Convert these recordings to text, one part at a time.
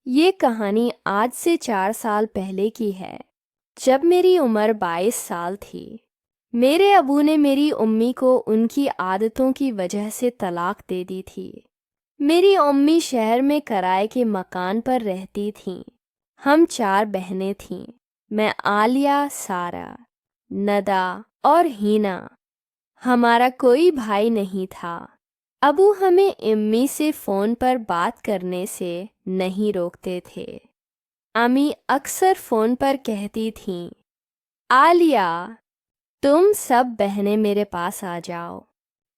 یہ کہانی آج سے 4 سال پہلے کی ہے، جب میری عمر 22 سال تھی۔ میرے ابو نے میری امی کو ان کی عادتوں کی وجہ سے طلاق دے دی تھی۔ میری امی شہر میں کرائے کے مکان پر رہتی تھیں۔ ہم 4 بہنیں تھیں، میں عالیہ، سارہ، ندا اور ہینا۔ ہمارا کوئی بھائی نہیں تھا۔ ابو ہمیں امی سے فون پر بات کرنے سے نہیں روکتے تھے۔ امی اکثر فون پر کہتی تھیں، عالیہ، تم سب بہنیں میرے پاس آ جاؤ،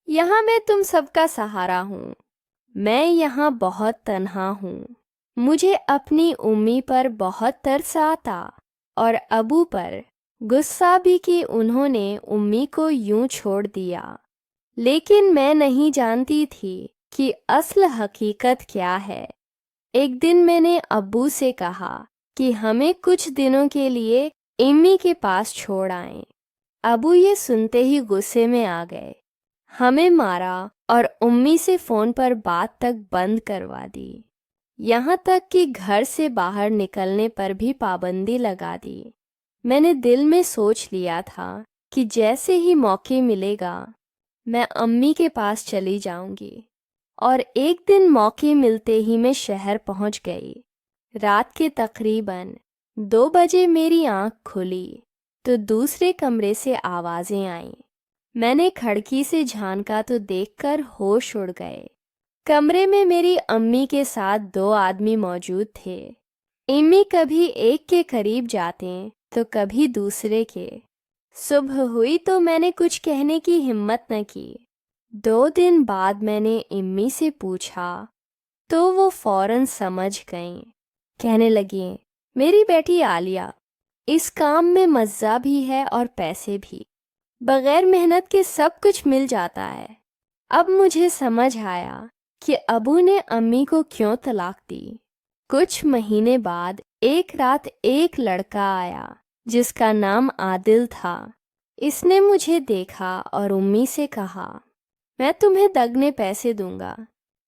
یہاں میں تم سب کا سہارا ہوں۔ میں یہاں بہت تنہا ہوں۔ مجھے اپنی امی پر بہت ترس آتا اور ابو پر غصہ بھی کہ انہوں نے امی کو یوں چھوڑ دیا، لیکن میں نہیں جانتی تھی کہ اصل حقیقت کیا ہے۔ ایک دن میں نے ابو سے کہا کہ ہمیں کچھ دنوں کے لیے امی کے پاس چھوڑ آئیں۔ ابو یہ سنتے ہی غصے میں آ گئے، ہمیں مارا اور امی سے فون پر بات تک بند کروا دی، یہاں تک کہ گھر سے باہر نکلنے پر بھی پابندی لگا دی۔ میں نے دل میں سوچ لیا تھا کہ جیسے ہی موقع ملے گا میں امی کے پاس چلی جاؤں گی، اور ایک دن موقع ملتے ہی میں شہر پہنچ گئی۔ رات کے تقریباً 2 بجے میری آنکھ کھلی تو دوسرے کمرے سے آوازیں آئیں۔ میں نے کھڑکی سے جھانکا تو دیکھ کر ہوش اڑ گئے۔ کمرے میں میری امی کے ساتھ 2 آدمی موجود تھے۔ امی کبھی ایک کے قریب جاتے تو کبھی دوسرے کے۔ صبح ہوئی تو میں نے کچھ کہنے کی ہمت نہ کی۔ 2 دن بعد میں نے امی سے پوچھا تو وہ فوراً سمجھ گئیں۔ کہنے لگیں، میری بیٹی عالیہ، اس کام میں مزہ بھی ہے اور پیسے بھی، بغیر محنت کے سب کچھ مل جاتا ہے۔ اب مجھے سمجھ آیا کہ ابو نے امی کو کیوں طلاق دی۔ کچھ مہینے بعد ایک رات ایک لڑکا آیا جس کا نام عادل تھا۔ اس نے مجھے دیکھا اور امی سے کہا، میں تمہیں دگنے پیسے دوں گا،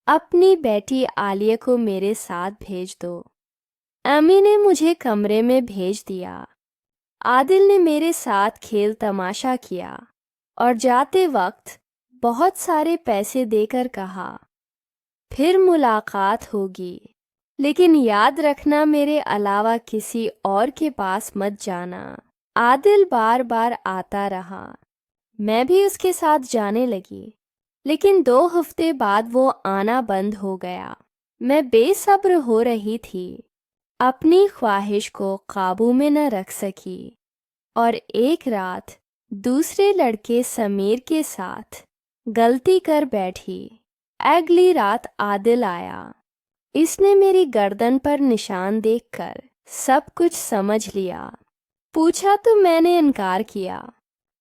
اپنی بیٹی عالیہ کو میرے ساتھ بھیج دو۔ امی نے مجھے کمرے میں بھیج دیا۔ عادل نے میرے ساتھ کھیل تماشا کیا اور جاتے وقت بہت سارے پیسے دے کر کہا، پھر ملاقات ہوگی، لیکن یاد رکھنا میرے علاوہ کسی اور کے پاس مت جانا۔ عادل بار بار آتا رہا، میں بھی اس کے ساتھ جانے لگی، لیکن 2 ہفتے بعد وہ آنا بند ہو گیا۔ میں بے صبر ہو رہی تھی، اپنی خواہش کو قابو میں نہ رکھ سکی، اور ایک رات دوسرے لڑکے سمیر کے ساتھ غلطی کر بیٹھی۔ اگلی رات عادل آیا۔ اس نے میری گردن پر نشان دیکھ کر سب کچھ سمجھ لیا۔ پوچھا تو میں نے انکار کیا۔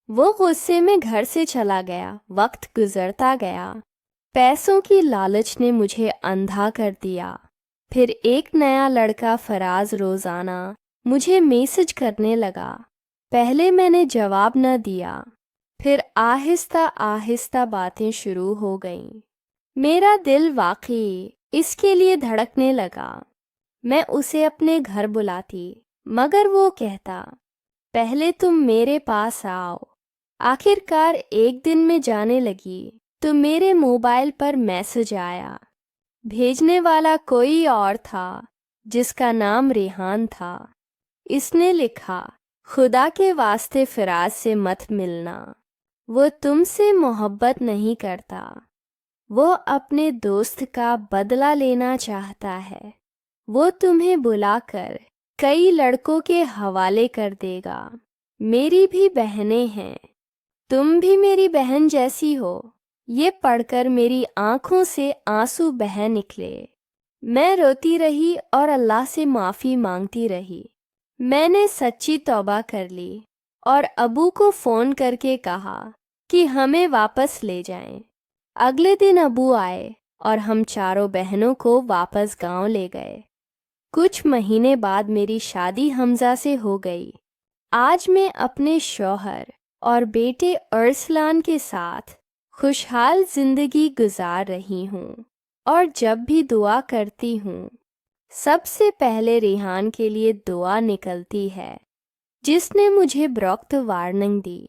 وہ غصے میں گھر سے چلا گیا۔ وقت گزرتا گیا، پیسوں کی لالچ نے مجھے اندھا کر دیا۔ پھر ایک نیا لڑکا فراز روزانہ مجھے میسج کرنے لگا۔ پہلے میں نے جواب نہ دیا، پھر آہستہ آہستہ باتیں شروع ہو گئیں۔ میرا دل واقعی اس کے لیے دھڑکنے لگا۔ میں اسے اپنے گھر بلاتی، مگر وہ کہتا، پہلے تم میرے پاس آؤ۔ آخر کار ایک دن میں جانے لگی تو میرے موبائل پر میسج آیا۔ بھیجنے والا کوئی اور تھا جس کا نام ریحان تھا۔ اس نے لکھا، خدا کے واسطے فراز سے مت ملنا، وہ تم سے محبت نہیں کرتا، وہ اپنے دوست کا بدلہ لینا چاہتا ہے، وہ تمہیں بلا کر کئی لڑکوں کے حوالے کر دے گا۔ میری بھی بہنیں ہیں، تم بھی میری بہن جیسی ہو۔ یہ پڑھ کر میری آنکھوں سے آنسو بہہ نکلے۔ میں روتی رہی اور اللہ سے معافی مانگتی رہی۔ میں نے سچی توبہ کر لی اور ابو کو فون کر کے کہا کہ ہمیں واپس لے جائیں۔ اگلے دن ابو آئے اور ہم 4 بہنوں کو واپس گاؤں لے گئے۔ کچھ مہینے بعد میری شادی حمزہ سے ہو گئی۔ آج میں اپنے شوہر اور بیٹے ارسلان کے ساتھ خوشحال زندگی گزار رہی ہوں، اور جب بھی دعا کرتی ہوں سب سے پہلے ریحان کے لیے دعا نکلتی ہے جس نے مجھے بروقت وارننگ دی۔